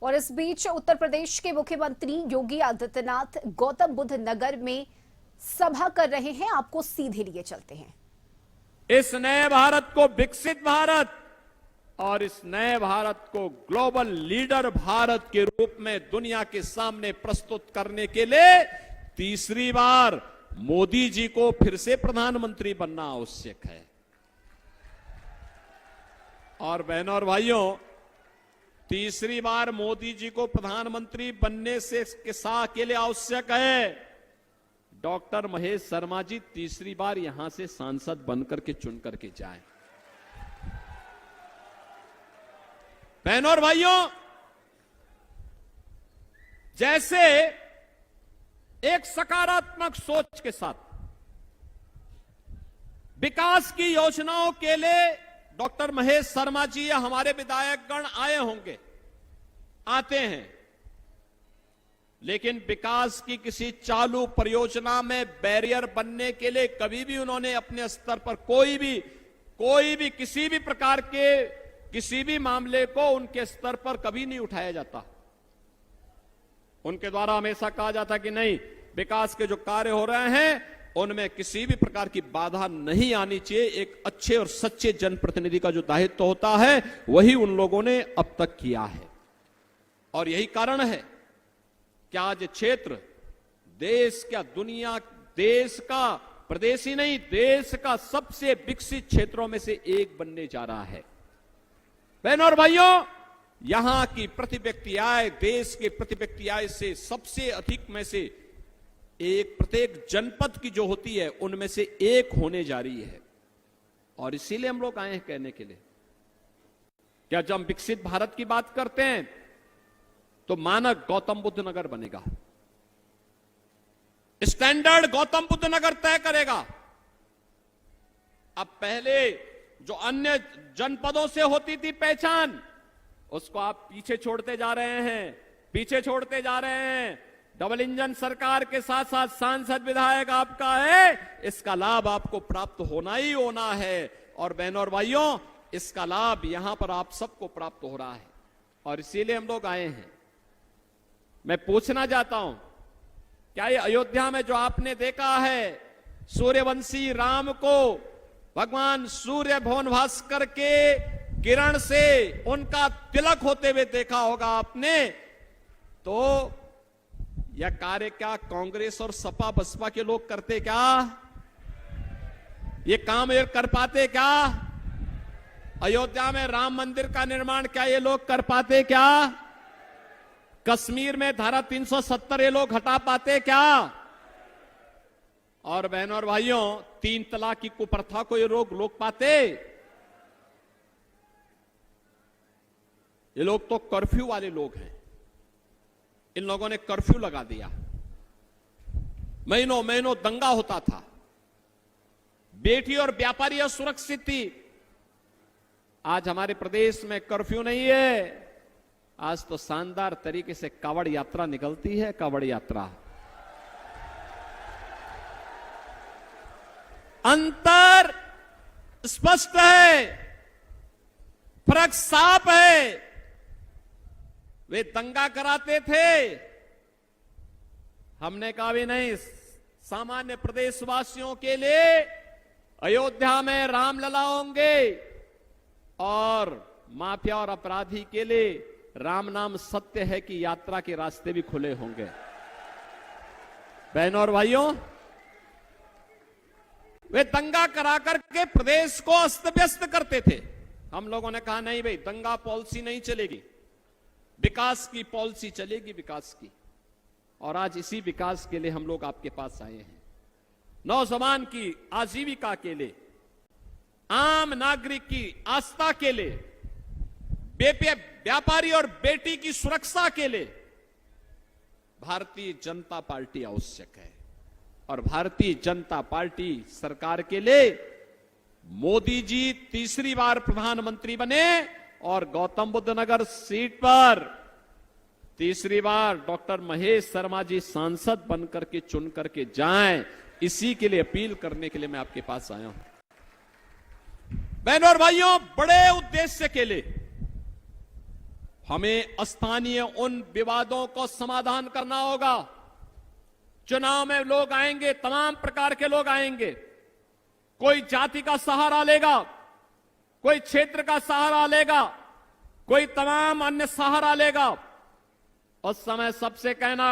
और इस बीच उत्तर प्रदेश के मुख्यमंत्री योगी आदित्यनाथ गौतम बुद्ध नगर में सभा कर रहे हैं। आपको सीधे लिए चलते हैं। इस नए भारत को विकसित भारत और इस नए भारत को ग्लोबल लीडर भारत के रूप में दुनिया के सामने प्रस्तुत करने के लिए तीसरी बार मोदी जी को फिर से प्रधानमंत्री बनना आवश्यक है। और बहनों और भाइयों, तीसरी बार मोदी जी को प्रधानमंत्री बनने से के लिए आवश्यक है डॉक्टर महेश शर्मा जी तीसरी बार यहां से सांसद बनकर के चुन करके जाएं। बहनों और भाइयों, जैसे एक सकारात्मक सोच के साथ विकास की योजनाओं के लिए डॉक्टर महेश शर्मा जी या हमारे विधायकगण आए होंगे, आते हैं, लेकिन विकास की किसी चालू परियोजना में बैरियर बनने के लिए कभी भी उन्होंने अपने स्तर पर कोई भी किसी भी प्रकार के किसी भी मामले को उनके स्तर पर कभी नहीं उठाया जाता। उनके द्वारा हमेशा कहा जाता कि नहीं, विकास के जो कार्य हो रहे हैं उनमें किसी भी प्रकार की बाधा नहीं आनी चाहिए। एक अच्छे और सच्चे जनप्रतिनिधि का जो दायित्व होता है वही उन लोगों ने अब तक किया है। और यही कारण है कि आज क्षेत्र देश क्या दुनिया देश का प्रदेश ही नहीं देश का सबसे विकसित क्षेत्रों में से एक बनने जा रहा है। बहनों और भाइयों, यहां की प्रति व्यक्ति आय देश के प्रति व्यक्ति आय से सबसे अधिक में से एक प्रत्येक जनपद की जो होती है उनमें से एक होने जा रही है। और इसीलिए हम लोग आए हैं कहने के लिए क्या जब हम विकसित भारत की बात करते हैं तो मानक गौतम बुद्ध नगर बनेगा, स्टैंडर्ड गौतम बुद्ध नगर तय करेगा। अब पहले जो अन्य जनपदों से होती थी पहचान, उसको आप पीछे छोड़ते जा रहे हैं। डबल इंजन सरकार के साथ साथ सांसद विधायक आपका है, इसका लाभ आपको प्राप्त होना ही होना है। और बहनों और भाइयों, इसका लाभ यहां पर आप सबको प्राप्त हो रहा है और इसीलिए हम लोग आए हैं। मैं पूछना चाहता हूं, क्या ये अयोध्या में जो आपने देखा है सूर्यवंशी राम को भगवान सूर्य भवन भास्कर के किरण से उनका तिलक होते हुए देखा होगा आपने, तो यह कार्य क्या कांग्रेस और सपा बसपा के लोग करते क्या? ये काम ये कर पाते क्या? अयोध्या में राम मंदिर का निर्माण क्या ये लोग कर पाते क्या? कश्मीर में धारा 370 ये लोग हटा पाते क्या? और बहनों और भाइयों, 3 तलाक की कुप्रथा को ये लोग रोक पाते? ये लोग तो कर्फ्यू वाले लोग हैं। इन लोगों ने कर्फ्यू लगा दिया, महीनों महीनों दंगा होता था, बेटी और व्यापारी असुरक्षित थी। आज हमारे प्रदेश में कर्फ्यू नहीं है। आज तो शानदार तरीके से कावड़ यात्रा निकलती है। कावड़ यात्रा अंतर स्पष्ट है, फर्क साफ है। वे दंगा कराते थे, हमने कहा भी नहीं, सामान्य प्रदेशवासियों के लिए अयोध्या में रामलला होंगे और माफिया और अपराधी के लिए राम नाम सत्य है कि यात्रा के रास्ते भी खुले होंगे। बहनों और भाइयों, वे दंगा करा करके प्रदेश को अस्त व्यस्त करते थे। हम लोगों ने कहा नहीं भाई, दंगा पॉलिसी नहीं चलेगी, विकास की पॉलिसी चलेगी, विकास की। और आज इसी विकास के लिए हम लोग आपके पास आए हैं। नौजवान की आजीविका के लिए, आम नागरिक की आस्था के लिए, व्यापारी और बेटी की सुरक्षा के लिए भारतीय जनता पार्टी आवश्यक है। और भारतीय जनता पार्टी सरकार के लिए मोदी जी तीसरी बार प्रधानमंत्री बने और गौतम बुद्ध नगर सीट पर तीसरी बार डॉक्टर महेश शर्मा जी सांसद बनकर के चुन करके जाएं, इसी के लिए अपील करने के लिए मैं आपके पास आया हूं। बहनों और भाइयों, बड़े उद्देश्य के लिए हमें स्थानीय उन विवादों को समाधान करना होगा। चुनाव में लोग आएंगे, तमाम प्रकार के लोग आएंगे। कोई जाति का सहारा लेगा, कोई क्षेत्र का सहारा लेगा, कोई तमाम अन्य सहारा लेगा। उस समय सबसे कहना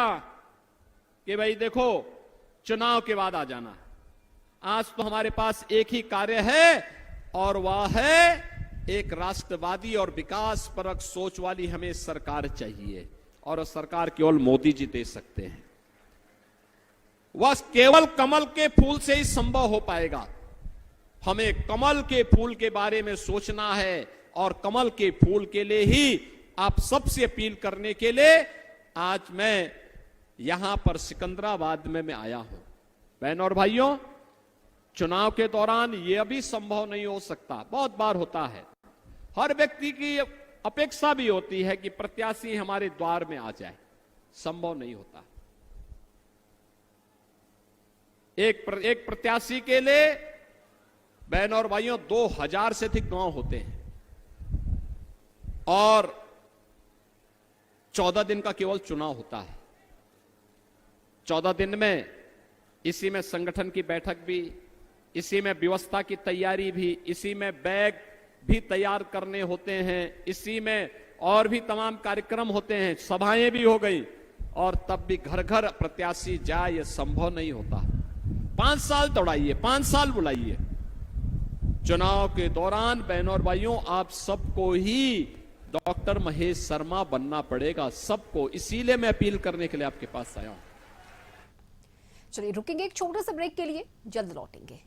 कि भाई देखो, चुनाव के बाद आ जाना। आज तो हमारे पास एक ही कार्य है और वह है एक राष्ट्रवादी और विकास परक सोच वाली हमें सरकार चाहिए, और सरकार केवल मोदी जी दे सकते हैं। वह केवल कमल के फूल से ही संभव हो पाएगा। हमें कमल के फूल के बारे में सोचना है, और कमल के फूल के लिए ही आप सबसे अपील करने के लिए आज मैं यहां पर सिकंदराबाद में मैं आया हूं। बहनों और भाइयों, चुनाव के दौरान यह भी संभव नहीं हो सकता, बहुत बार होता है। हर व्यक्ति की अपेक्षा भी होती है कि प्रत्याशी हमारे द्वार में आ जाए, संभव नहीं होता। एक प्रत्याशी के लिए बहनों और भाइयों 2000 से अधिक गांव होते हैं, और 14 दिन का केवल चुनाव होता है। 14 दिन में इसी में संगठन की बैठक भी, इसी में व्यवस्था की तैयारी भी, इसी में बैग भी तैयार करने होते हैं, इसी में और भी तमाम कार्यक्रम होते हैं, सभाएं भी हो गई, और तब भी घर घर प्रत्याशी जाए, यह संभव नहीं होता। 5 साल दौड़ाइए, 5 साल बुलाइए। चुनाव के दौरान बहनों और भाइयों, आप सबको ही डॉक्टर महेश शर्मा बनना पड़ेगा, सबको। इसीलिए मैं अपील करने के लिए आपके पास आया हूं। चलिए रुकेंगे एक छोटे से ब्रेक के लिए, जल्द लौटेंगे।